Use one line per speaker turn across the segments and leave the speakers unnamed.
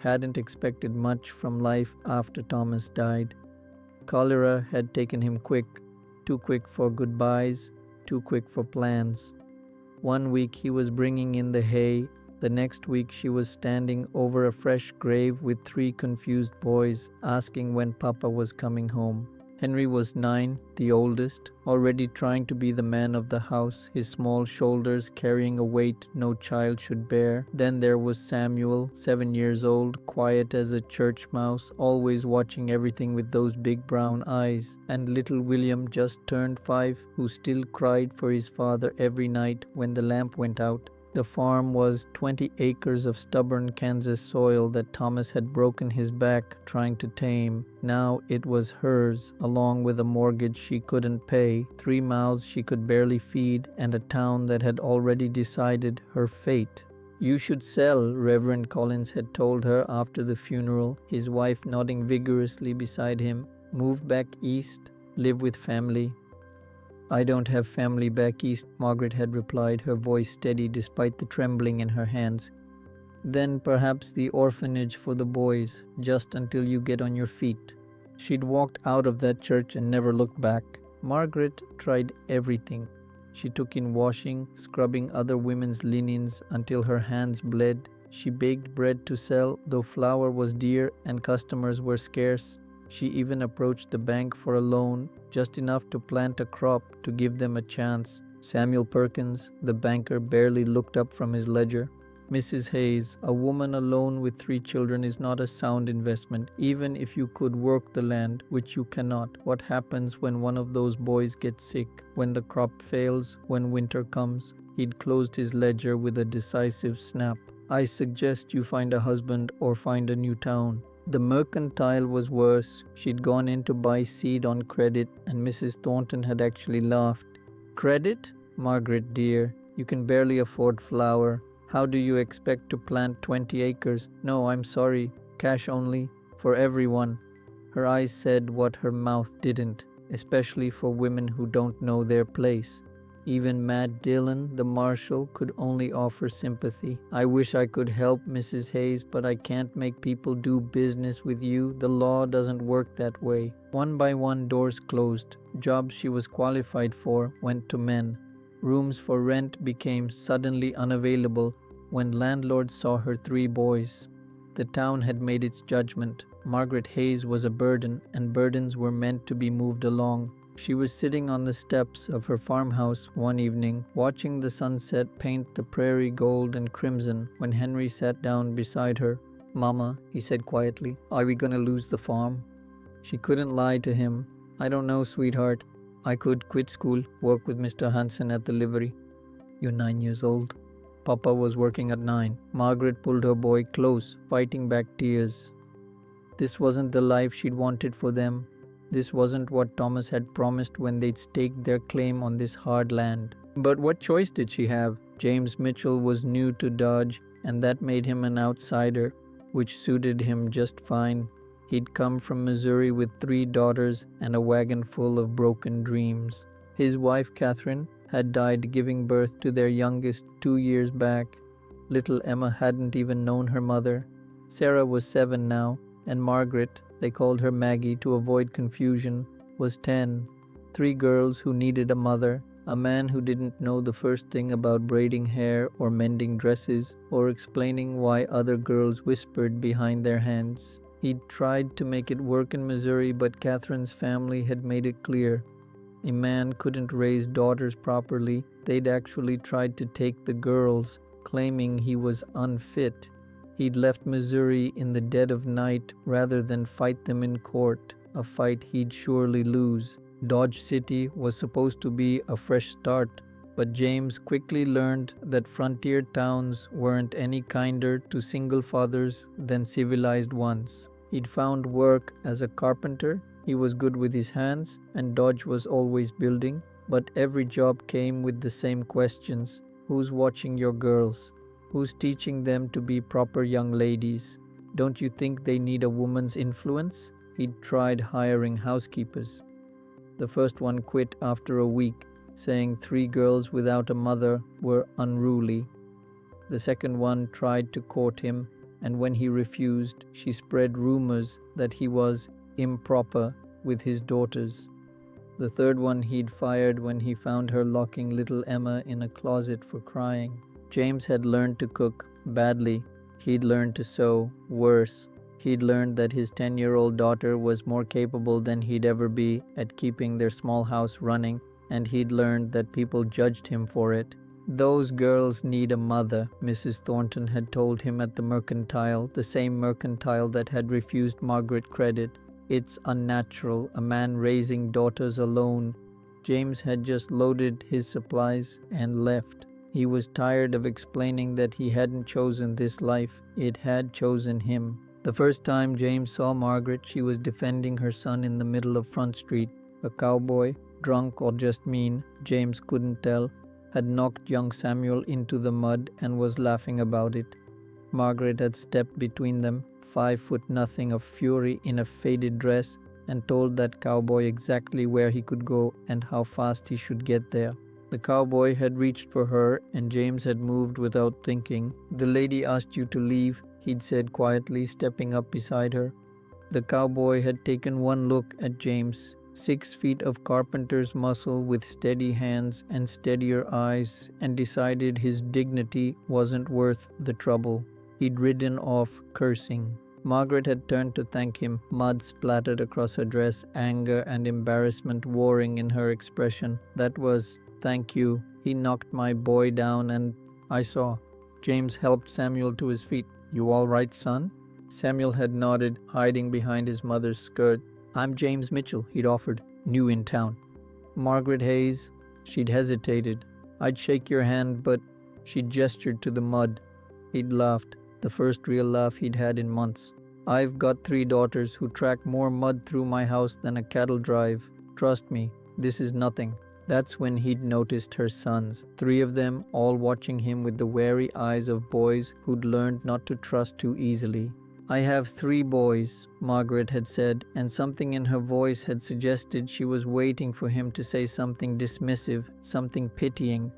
hadn't expected much from life after Thomas died. Cholera had taken him quick, too quick for goodbyes, too quick for plans. One week he was bringing in the hay, the next week she was standing over a fresh grave with 3 confused boys asking when Papa was coming home. Henry was 9, the oldest, already trying to be the man of the house, his small shoulders carrying a weight no child should bear. Then there was Samuel, 7 years old, quiet as a church mouse, always watching everything with those big brown eyes. And little William, just turned 5, who still cried for his father every night when the lamp went out. The farm was 20 acres of stubborn Kansas soil that Thomas had broken his back trying to tame. Now it was hers, along with a mortgage she couldn't pay, 3 mouths she could barely feed, and a town that had already decided her fate. "You should sell," Reverend Collins had told her after the funeral, his wife nodding vigorously beside him. "Move back east, live with family." "I don't have family back east," Margaret had replied, her voice steady despite the trembling in her hands. "Then perhaps the orphanage for the boys, just until you get on your feet." She'd walked out of that church and never looked back. Margaret tried everything. She took in washing, scrubbing other women's linens until her hands bled. She baked bread to sell, though flour was dear and customers were scarce. She even approached the bank for a loan, just enough to plant a crop to give them a chance. Samuel Perkins, the banker, barely looked up from his ledger. "Mrs. Hayes, a woman alone with 3 children is not a sound investment, even if you could work the land, which you cannot. What happens when one of those boys gets sick, when the crop fails, when winter comes?" He'd closed his ledger with a decisive snap. "I suggest you find a husband or find a new town." The mercantile was worse. She'd gone in to buy seed on credit, and Mrs. Thornton had actually laughed. "Credit? Margaret dear, you can barely afford flour. How do you expect to plant 20 acres? No, I'm sorry. Cash only. For everyone." Her eyes said what her mouth didn't, especially for women who don't know their place. Even Matt Dillon, the marshal, could only offer sympathy. "I wish I could help, Mrs. Hayes, but I can't make people do business with you. The law doesn't work that way." One by one, doors closed. Jobs she was qualified for went to men. Rooms for rent became suddenly unavailable when landlords saw her 3 boys. The town had made its judgment. Margaret Hayes was a burden, and burdens were meant to be moved along. She was sitting on the steps of her farmhouse one evening, watching the sunset paint the prairie gold and crimson, when Henry sat down beside her. "Mama," he said quietly, "are we gonna lose the farm?" She couldn't lie to him. "I don't know, sweetheart. I could quit school, work with Mr. Hansen at the livery." "You're 9 years old." Papa was working at 9. Margaret pulled her boy close, fighting back tears. This wasn't the life she'd wanted for them. This wasn't what Thomas had promised when they'd staked their claim on this hard land. But what choice did she have? James Mitchell was new to Dodge, and that made him an outsider, which suited him just fine. He'd come from Missouri with 3 daughters and a wagon full of broken dreams. His wife, Catherine, had died giving birth to their youngest 2 years back. Little Emma hadn't even known her mother. Sarah was 7 now, and Margaret, they called her Maggie to avoid confusion, was 10. 3 girls who needed a mother, a man who didn't know the first thing about braiding hair or mending dresses or explaining why other girls whispered behind their hands. He'd tried to make it work in Missouri, but Catherine's family had made it clear. A man couldn't raise daughters properly. They'd actually tried to take the girls, claiming he was unfit. He'd left Missouri in the dead of night rather than fight them in court, a fight he'd surely lose. Dodge City was supposed to be a fresh start, but James quickly learned that frontier towns weren't any kinder to single fathers than civilized ones. He'd found work as a carpenter. He was good with his hands, and Dodge was always building, but every job came with the same questions. Who's watching your girls? Who's teaching them to be proper young ladies? Don't you think they need a woman's influence? He'd tried hiring housekeepers. The first one quit after a week, saying 3 girls without a mother were unruly. The second one tried to court him, and when he refused, she spread rumors that he was improper with his daughters. The third one he'd fired when he found her locking little Emma in a closet for crying. James had learned to cook badly. He'd learned to sew worse. He'd learned that his 10-year-old daughter was more capable than he'd ever be at keeping their small house running, and he'd learned that people judged him for it. "Those girls need a mother," Mrs. Thornton had told him at the mercantile, the same mercantile that had refused Margaret credit. "It's unnatural, a man raising daughters alone." James had just loaded his supplies and left. He was tired of explaining that he hadn't chosen this life, it had chosen him. The first time James saw Margaret, she was defending her son in the middle of Front Street. A cowboy, drunk or just mean, James couldn't tell, had knocked young Samuel into the mud and was laughing about it. Margaret had stepped between them, 5'0" of fury in a faded dress, and told that cowboy exactly where he could go and how fast he should get there. The cowboy had reached for her, and James had moved without thinking. "The lady asked you to leave," he'd said quietly, stepping up beside her. The cowboy had taken one look at James, 6 feet of carpenter's muscle with steady hands and steadier eyes, and decided his dignity wasn't worth the trouble. He'd ridden off, cursing. Margaret had turned to thank him, mud splattered across her dress, anger and embarrassment warring in her expression. "That was, thank you. He knocked my boy down and I saw." James helped Samuel to his feet. "You all right, son?" Samuel had nodded, hiding behind his mother's skirt. "I'm James Mitchell," he'd offered, "new in town." Margaret Hayes, she'd hesitated. "I'd shake your hand, but..." She gestured to the mud. He'd laughed, the first real laugh he'd had in months. "I've got 3 daughters who track more mud through my house than a cattle drive. Trust me, this is nothing." That's when he'd noticed her sons, 3 of them, all watching him with the wary eyes of boys who'd learned not to trust too easily. "I have 3 boys," Margaret had said, and something in her voice had suggested she was waiting for him to say something dismissive, something pitying.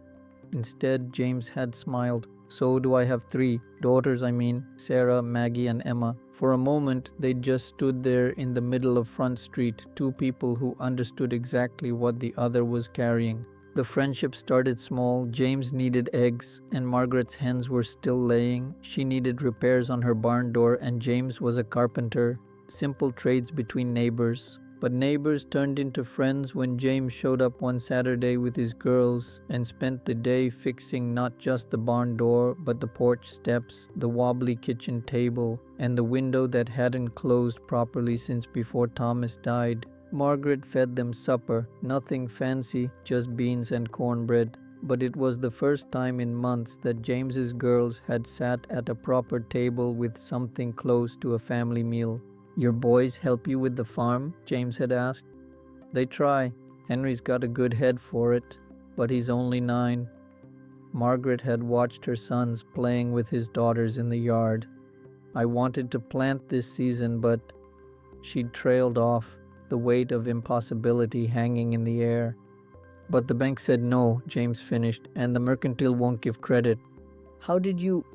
Instead, James had smiled. "So do I have 3 daughters, I mean, Sarah, Maggie, and Emma." For a moment, they just stood there in the middle of Front Street, 2 people who understood exactly what the other was carrying. The friendship started small. James needed eggs, and Margaret's hens were still laying. She needed repairs on her barn door, and James was a carpenter. Simple trades between neighbors. But neighbors turned into friends when James showed up one Saturday with his girls and spent the day fixing not just the barn door, but the porch steps, the wobbly kitchen table, and the window that hadn't closed properly since before Thomas died. Margaret fed them supper, nothing fancy, just beans and cornbread. But it was the first time in months that James's girls had sat at a proper table with something close to a family meal. "Your boys help you with the farm?" James had asked. "They try. Henry's got a good head for it, but he's only 9. Margaret had watched her sons playing with his daughters in the yard. "I wanted to plant this season, but..." She'd trailed off, the weight of impossibility hanging in the air. "But the bank said no," James finished, "and the mercantile won't give credit." "How did you..."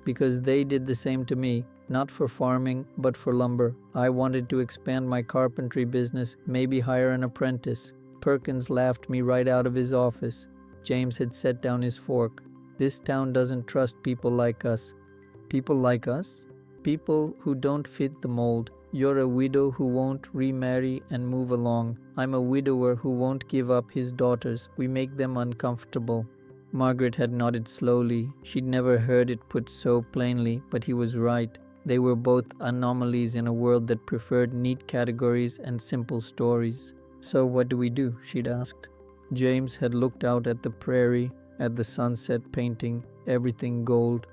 "Because they did the same to me. Not for farming, but for lumber. I wanted to expand my carpentry business, maybe hire an apprentice. Perkins laughed me right out of his office." James had set down his fork. "This town doesn't trust people like us." "People like us?" "People who don't fit the mold. You're a widow who won't remarry and move along. I'm a widower who won't give up his daughters. We make them uncomfortable." Margaret had nodded slowly. She'd never heard it put so plainly, but he was right. They were both anomalies in a world that preferred neat categories and simple stories. "So what do we do?" she'd asked. James had looked out at the prairie, at the sunset painting, everything gold.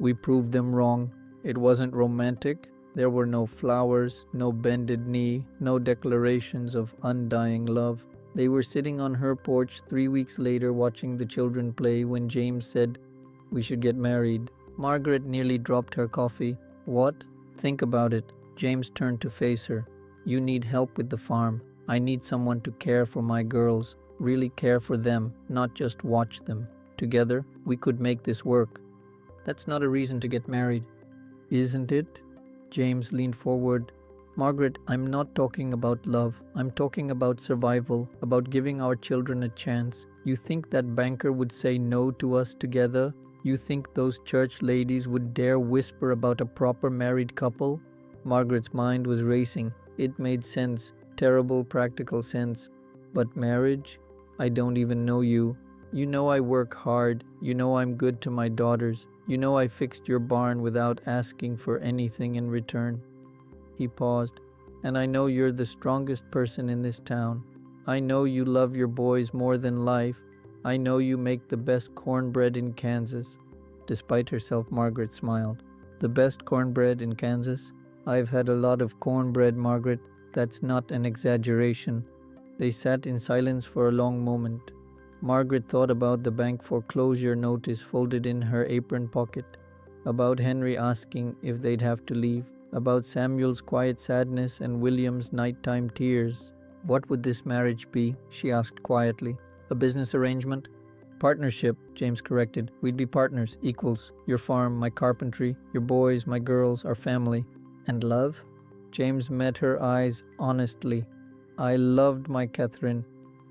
"We proved them wrong. It wasn't romantic. There were no flowers, no bended knee, no declarations of undying love. They were sitting on her porch 3 weeks later watching the children play when James said, 'We should get married.' Margaret nearly dropped her coffee. "What?" "Think about it." James turned to face her. "You need help with the farm. I need someone to care for my girls, really care for them, not just watch them. Together, we could make this work." "That's not a reason to get married." Isn't it? James leaned forward. Margaret, I'm not talking about love. I'm talking about survival, about giving our children a chance. You think that banker would say no to us together? You think those church ladies would dare whisper about a proper married couple? Margaret's mind was racing. It made sense, terrible practical sense. But marriage? I don't even know you. You know I work hard. You know I'm good to my daughters. You know I fixed your barn without asking for anything in return. He paused. And I know you're the strongest person in this town. I know you love your boys more than life. I know you make the best cornbread in Kansas. Despite herself, Margaret smiled. The best cornbread in Kansas? I've had a lot of cornbread, Margaret. That's not an exaggeration. They sat in silence for a long moment. Margaret thought about the bank foreclosure notice folded in her apron pocket, about Henry asking if they'd have to leave, about Samuel's quiet sadness and William's nighttime tears. What would this marriage be? She asked quietly. A business arrangement? Partnership, James corrected. We'd be partners, equals. Your farm, my carpentry, your boys, my girls, our family. And love? James met her eyes honestly. I loved my Catherine.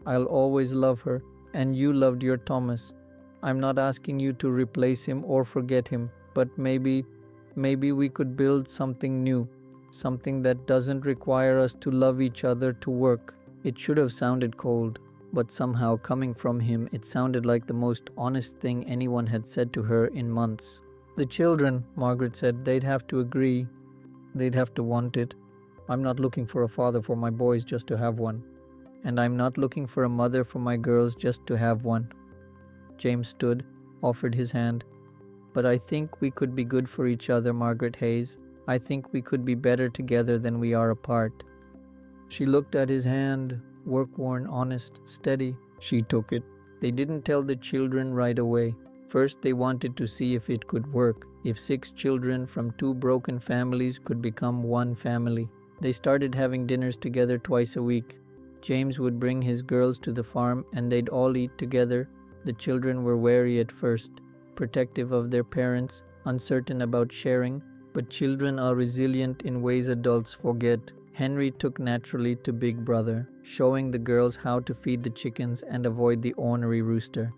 I'll always love her. And you loved your Thomas. I'm not asking you to replace him or forget him, but maybe we could build something new, something that doesn't require us to love each other to work. It should have sounded cold, but somehow coming from him, it sounded like the most honest thing anyone had said to her in months. The children, Margaret said, they'd have to agree. They'd have to want it. I'm not looking for a father for my boys just to have one. And I'm not looking for a mother for my girls just to have one. James stood, offered his hand. But I think we could be good for each other, Margaret Hayes. I think we could be better together than we are apart. She looked at his hand, work-worn, honest, steady. She took it. They didn't tell the children right away. First, they wanted to see if it could work, if 6 children from 2 broken families could become one family. They started having dinners together twice a week. James would bring his girls to the farm and they'd all eat together. The children were wary at first, protective of their parents, uncertain about sharing, but children are resilient in ways adults forget. Henry took naturally to Big Brother, showing the girls how to feed the chickens and avoid the ornery rooster.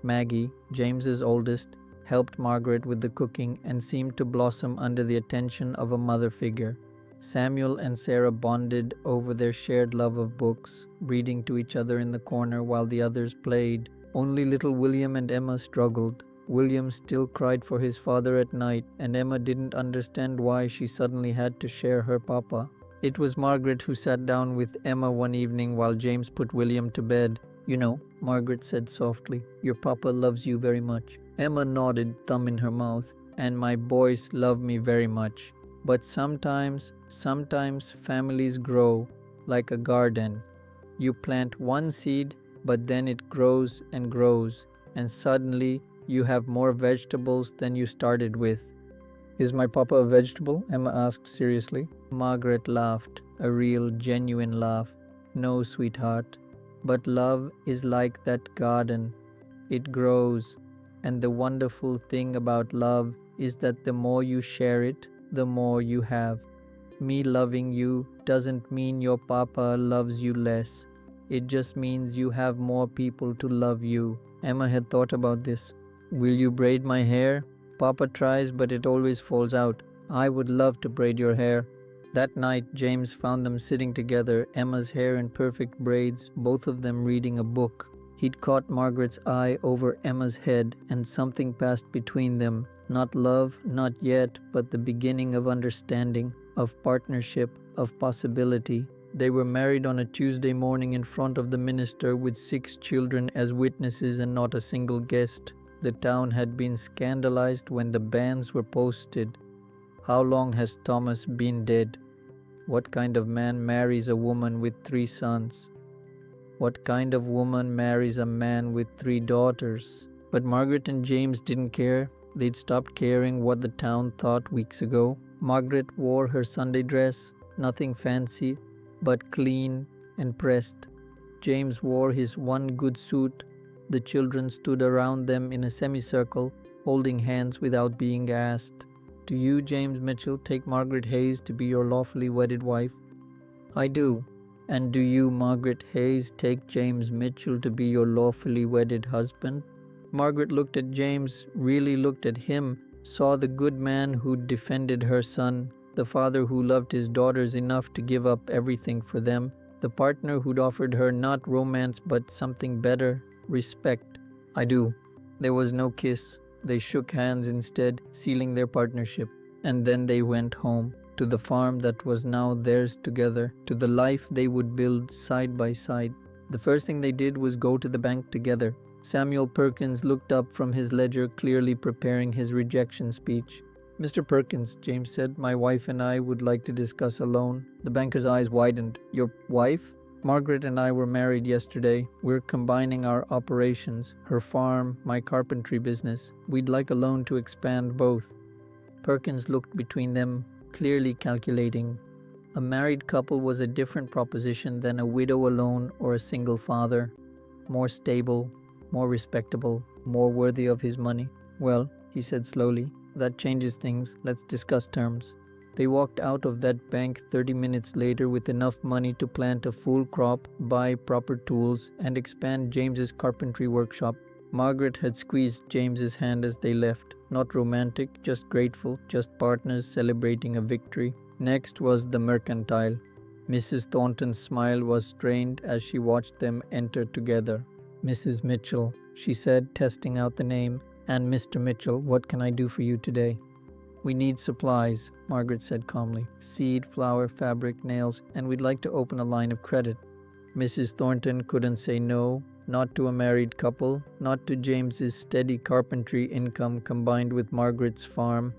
Maggie, James's oldest, helped Margaret with the cooking and seemed to blossom under the attention of a mother figure. Samuel and Sarah bonded over their shared love of books, reading to each other in the corner while the others played. Only little William and Emma struggled. William still cried for his father at night, and Emma didn't understand why she suddenly had to share her papa. It was Margaret who sat down with Emma one evening while James put William to bed. You know, Margaret said softly, your papa loves you very much. Emma nodded, thumb in her mouth. And my boys love me very much. But sometimes families grow like a garden. You plant one seed, but then it grows, and suddenly you have more vegetables than you started with. Is my papa a vegetable? Emma asked seriously. Margaret laughed, a real, genuine laugh. No, sweetheart. But love is like that garden. It grows. And the wonderful thing about love is that the more you share it, the more you have. Me loving you doesn't mean your papa loves you less. It just means you have more people to love you. Emma had thought about this. Will you braid my hair? Papa tries, but it always falls out. I would love to braid your hair. That night, James found them sitting together, Emma's hair in perfect braids, both of them reading a book. He'd caught Margaret's eye over Emma's head, and something passed between them. Not love, not yet, but the beginning of understanding, of partnership, of possibility. They were married on a Tuesday morning in front of the minister with 6 children as witnesses and not a single guest. The town had been scandalized when the bans were posted. How long has Thomas been dead? What kind of man marries a woman with 3 sons? What kind of woman marries a man with 3 daughters? But Margaret and James didn't care. They'd stopped caring what the town thought weeks ago. Margaret wore her Sunday dress, nothing fancy, but clean and pressed. James wore his one good suit. The children stood around them in a semicircle, holding hands without being asked. Do you, James Mitchell, take Margaret Hayes to be your lawfully wedded wife? I do. And do you, Margaret Hayes, take James Mitchell to be your lawfully wedded husband? Margaret looked at James, really looked at him, saw the good man who'd defended her son, the father who loved his daughters enough to give up everything for them, the partner who'd offered her not romance but something better, respect. I do. There was no kiss. They shook hands instead, sealing their partnership. And then they went home, to the farm that was now theirs together, to the life they would build side by side. The first thing they did was go to the bank together. Samuel Perkins looked up from his ledger, clearly preparing his rejection speech. Mr. Perkins, James said, my wife and I would like to discuss a loan. The banker's eyes widened. Your wife? Margaret and I were married yesterday. We're combining our operations, her farm, my carpentry business. We'd like a loan to expand both. Perkins looked between them, clearly calculating. A married couple was a different proposition than a widow alone or a single father. More stable, more respectable, more worthy of his money. Well, he said slowly, that changes things. Let's discuss terms. They walked out of that bank 30 minutes later with enough money to plant a full crop, buy proper tools, and expand James's carpentry workshop. Margaret had squeezed James's hand as they left. Not romantic, just grateful, just partners celebrating a victory. Next was the mercantile. Mrs. Thornton's smile was strained as she watched them enter together. Mrs. Mitchell, she said, testing out the name. And Mr. Mitchell, what can I do for you today? We need supplies, Margaret said calmly. Seed, flour, fabric, nails, and we'd like to open a line of credit. Mrs. Thornton couldn't say no, not to a married couple, not to James's steady carpentry income combined with Margaret's farm.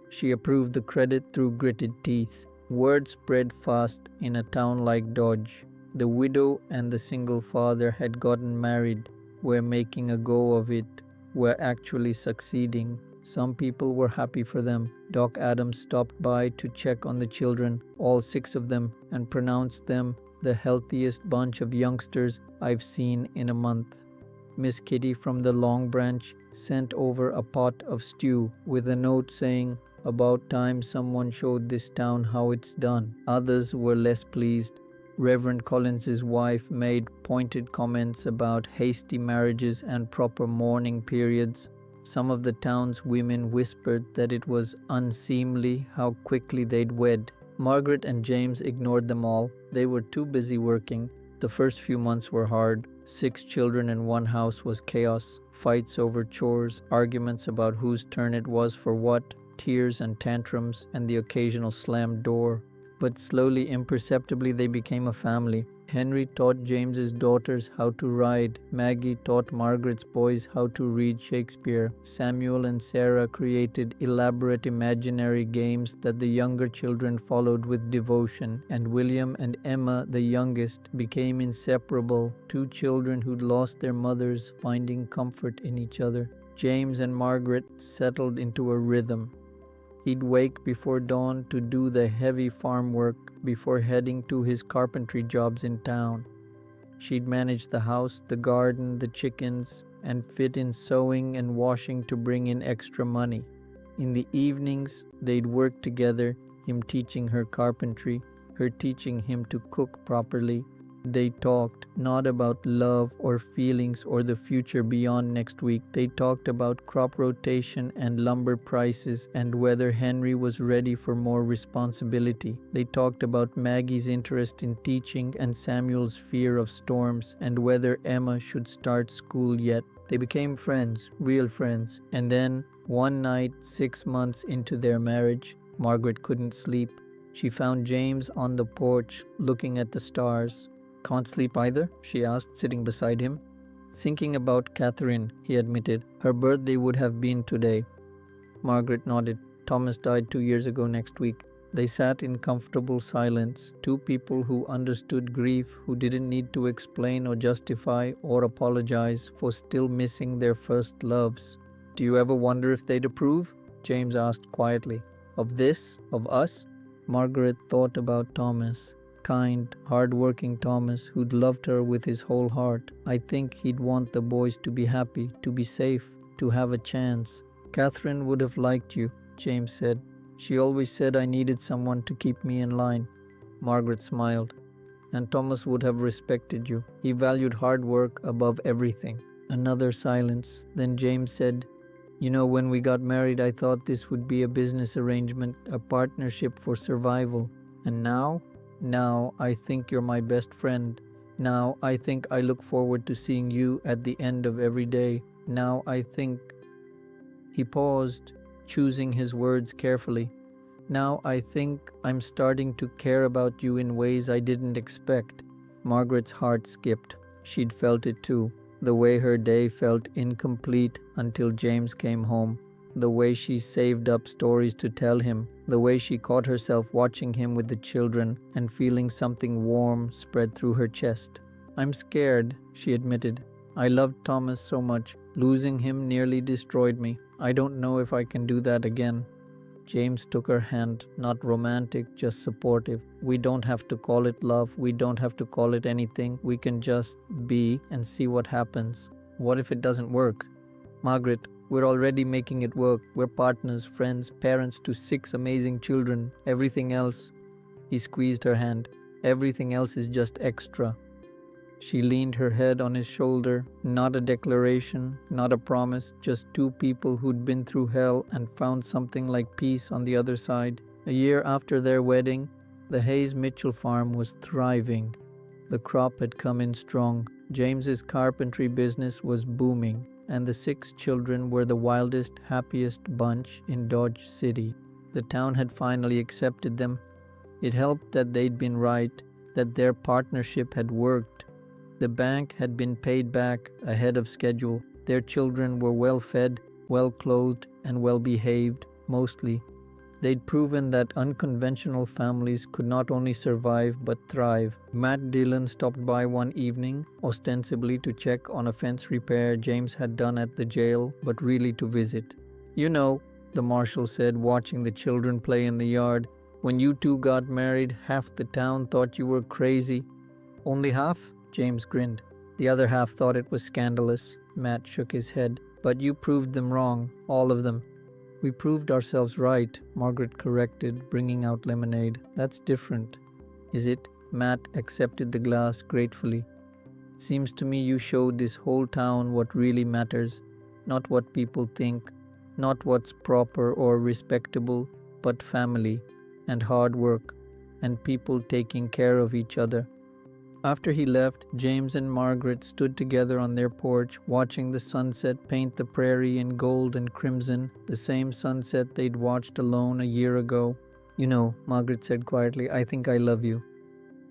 She approved the credit through gritted teeth. Word spread fast in a town like Dodge. The widow and the single father had gotten married, were making a go of it, were actually succeeding. Some people were happy for them. Doc Adams stopped by to check on the children, all 6 of them, and pronounced them the healthiest bunch of youngsters I've seen in a month. Miss Kitty from the Long Branch sent over a pot of stew with a note saying, about time someone showed this town how it's done. Others were less pleased. Reverend Collins's wife made pointed comments about hasty marriages and proper mourning periods. Some of the town's women whispered that it was unseemly how quickly they'd wed. Margaret and James ignored them all. They were too busy working. The first few months were hard. 6 children in one house was chaos. Fights over chores, arguments about whose turn it was for what, tears and tantrums, and the occasional slammed door. But slowly, imperceptibly, they became a family. Henry taught James's daughters how to ride. Maggie taught Margaret's boys how to read Shakespeare. Samuel and Sarah created elaborate imaginary games that the younger children followed with devotion. And William and Emma, the youngest, became inseparable. 2 children who'd lost their mothers, finding comfort in each other. James and Margaret settled into a rhythm. He'd wake before dawn to do the heavy farm work before heading to his carpentry jobs in town. She'd manage the house, the garden, the chickens, and fit in sewing and washing to bring in extra money. In the evenings, they'd work together, him teaching her carpentry, her teaching him to cook properly. They talked not about love or feelings or the future beyond next week. They talked about crop rotation and lumber prices and whether Henry was ready for more responsibility. They talked about Maggie's interest in teaching and Samuel's fear of storms and whether Emma should start school yet. They became friends, real friends. And then, one night, 6 months into their marriage, Margaret couldn't sleep. She found James on the porch looking at the stars. Can't sleep either? She asked, sitting beside him. Thinking about Catherine, he admitted. Her birthday would have been today. Margaret nodded. Thomas died 2 years ago next week. They sat in comfortable silence, 2 people who understood grief, who didn't need to explain or justify or apologize for still missing their first loves. Do you ever wonder if they'd approve? James asked quietly. Of this? Of us? Margaret thought about Thomas. Kind, hard-working Thomas who'd loved her with his whole heart. I think he'd want the boys to be happy, to be safe, to have a chance. Catherine would have liked you, James said. She always said I needed someone to keep me in line. Margaret smiled. And Thomas would have respected you. He valued hard work above everything. Another silence. Then James said, "You know, when we got married, I thought this would be a business arrangement, a partnership for survival. And now? Now I think you're my best friend. Now I think I look forward to seeing you at the end of every day. Now I think..." He paused, choosing his words carefully. "Now I think I'm starting to care about you in ways I didn't expect." Margaret's heart skipped. She'd felt it too. The way her day felt incomplete until James came home. The way she saved up stories to tell him. The way she caught herself watching him with the children and feeling something warm spread through her chest. "I'm scared," she admitted. "I loved Thomas so much. Losing him nearly destroyed me. I don't know if I can do that again." James took her hand, not romantic, just supportive. "We don't have to call it love. We don't have to call it anything. We can just be and see what happens." "What if it doesn't work?" "Margaret, we're already making it work. We're partners, friends, parents to 6 amazing children. Everything else..." He squeezed her hand. "Everything else is just extra." She leaned her head on his shoulder. Not a declaration, not a promise, just 2 people who'd been through hell and found something like peace on the other side. A year after their wedding, the Hayes Mitchell farm was thriving. The crop had come in strong. James's carpentry business was booming, and the 6 children were the wildest, happiest bunch in Dodge City. The town had finally accepted them. It helped that they'd been right, that their partnership had worked. The bank had been paid back ahead of schedule. Their children were well fed, well clothed, and well behaved, mostly. They'd proven that unconventional families could not only survive but thrive. Matt Dillon stopped by one evening, ostensibly to check on a fence repair James had done at the jail, but really to visit. "You know," the marshal said, watching the children play in the yard, "when you 2 got married, half the town thought you were crazy." "Only half?" James grinned. "The other half thought it was scandalous." Matt shook his head. "But you proved them wrong, all of them." "We proved ourselves right," Margaret corrected, bringing out lemonade. "That's different." "Is it?" Matt accepted the glass gratefully. "Seems to me you showed this whole town what really matters. Not what people think, not what's proper or respectable, but family, and hard work, and people taking care of each other." After he left, James and Margaret stood together on their porch, watching the sunset paint the prairie in gold and crimson, the same sunset they'd watched alone a year ago. "You know," Margaret said quietly, "I think I love you."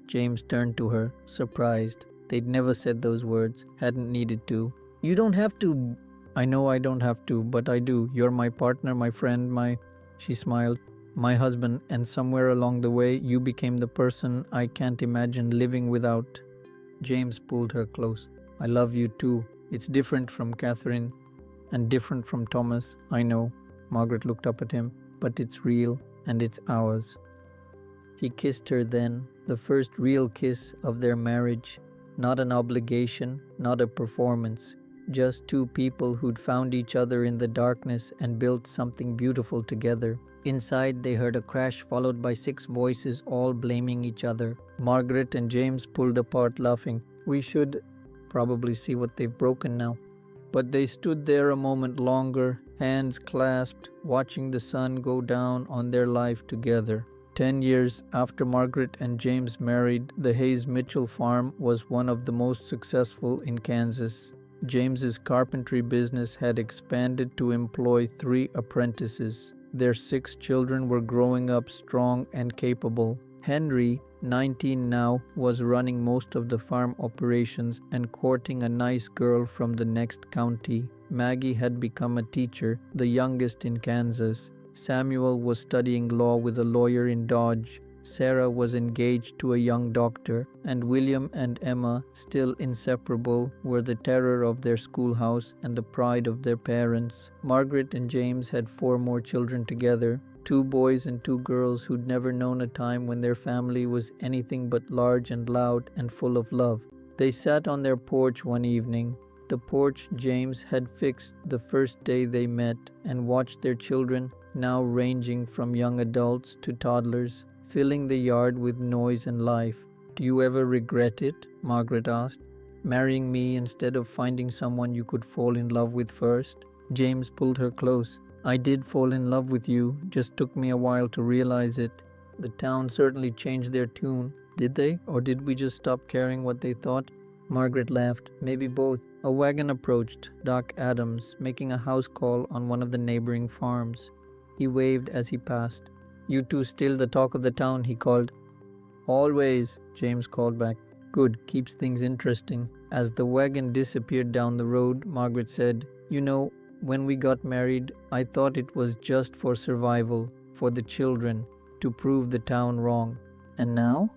James turned to her, surprised. They'd never said those words, hadn't needed to. "You don't have to." "I know I don't have to, but I do. You're my partner, my friend, my..." She smiled. "My husband, and somewhere along the way, you became the person I can't imagine living without." James pulled her close. "I love you too. It's different from Catherine, and different from Thomas, I know." Margaret looked up at him. "But it's real, and it's ours." He kissed her then, the first real kiss of their marriage. Not an obligation, not a performance. Just 2 people who'd found each other in the darkness and built something beautiful together. Inside, they heard a crash followed by 6 voices, all blaming each other. Margaret and James pulled apart, laughing. "We should probably see what they've broken now." But they stood there a moment longer, hands clasped, watching the sun go down on their life together. 10 years after Margaret and James married, the Hayes Mitchell farm was one of the most successful in Kansas. James's carpentry business had expanded to employ 3 apprentices. Their 6 children were growing up strong and capable. Henry, 19 now, was running most of the farm operations and courting a nice girl from the next county. Maggie had become a teacher, the youngest in Kansas. Samuel was studying law with a lawyer in Dodge. Sarah was engaged to a young doctor, and William and Emma, still inseparable, were the terror of their schoolhouse and the pride of their parents. Margaret and James had 4 more children together, 2 boys and 2 girls who'd never known a time when their family was anything but large and loud and full of love. They sat on their porch one evening, the porch James had fixed the first day they met, and watched their children, now ranging from young adults to toddlers, filling the yard with noise and life. Do you ever regret it? Margaret asked. Marrying me instead of finding someone you could fall in love with first? James pulled her close. I did fall in love with you, just took me a while to realize it. The town certainly changed their tune. Did they? Or did we just stop caring what they thought? Margaret laughed. Maybe both. A wagon approached Doc Adams, making a house call on one of the neighboring farms. He waved as he passed. You two still the talk of the town, he called. Always, James called back. Good, keeps things interesting. As the wagon disappeared down the road, Margaret said, You know, when we got married, I thought it was just for survival, for the children, to prove the town wrong. And now?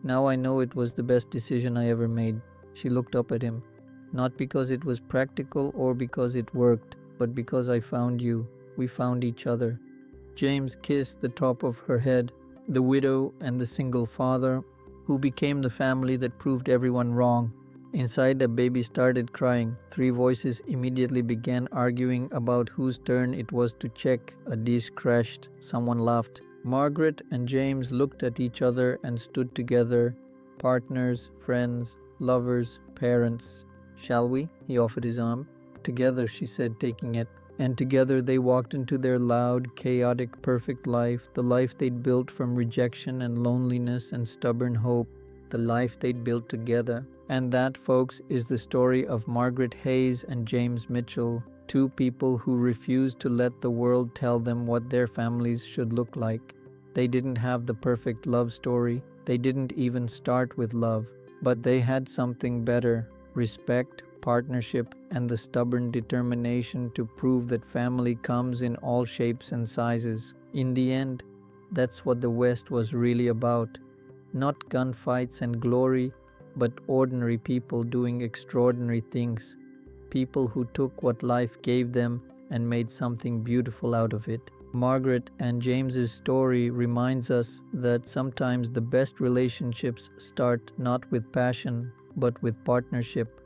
Now I know it was the best decision I ever made. She looked up at him. Not because it was practical or because it worked, but because I found you. We found each other. James kissed the top of her head, the widow and the single father, who became the family that proved everyone wrong. Inside, a baby started crying. 3 voices immediately began arguing about whose turn it was to check. A dish crashed. Someone laughed. Margaret and James looked at each other and stood together. Partners, friends, lovers, parents. Shall we? He offered his arm. Together, she said, taking it. And together they walked into their loud, chaotic, perfect life, the life they'd built from rejection and loneliness and stubborn hope, the life they'd built together. And that, folks, is the story of Margaret Hayes and James Mitchell, 2 people who refused to let the world tell them what their families should look like. They didn't have the perfect love story. They didn't even start with love. But they had something better: respect, partnership, and the stubborn determination to prove that family comes in all shapes and sizes. In the end, that's what the West was really about. Not gunfights and glory, but ordinary people doing extraordinary things. People who took what life gave them and made something beautiful out of it. Margaret and James's story reminds us that sometimes the best relationships start not with passion, but with partnership.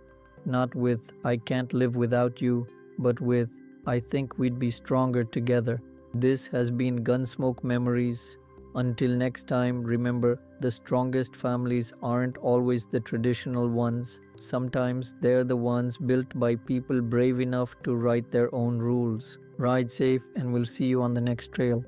Not with, I can't live without you, but with, I think we'd be stronger together. This has been Gunsmoke Memories. Until next time, remember, the strongest families aren't always the traditional ones. Sometimes they're the ones built by people brave enough to write their own rules. Ride safe, and we'll see you on the next trail.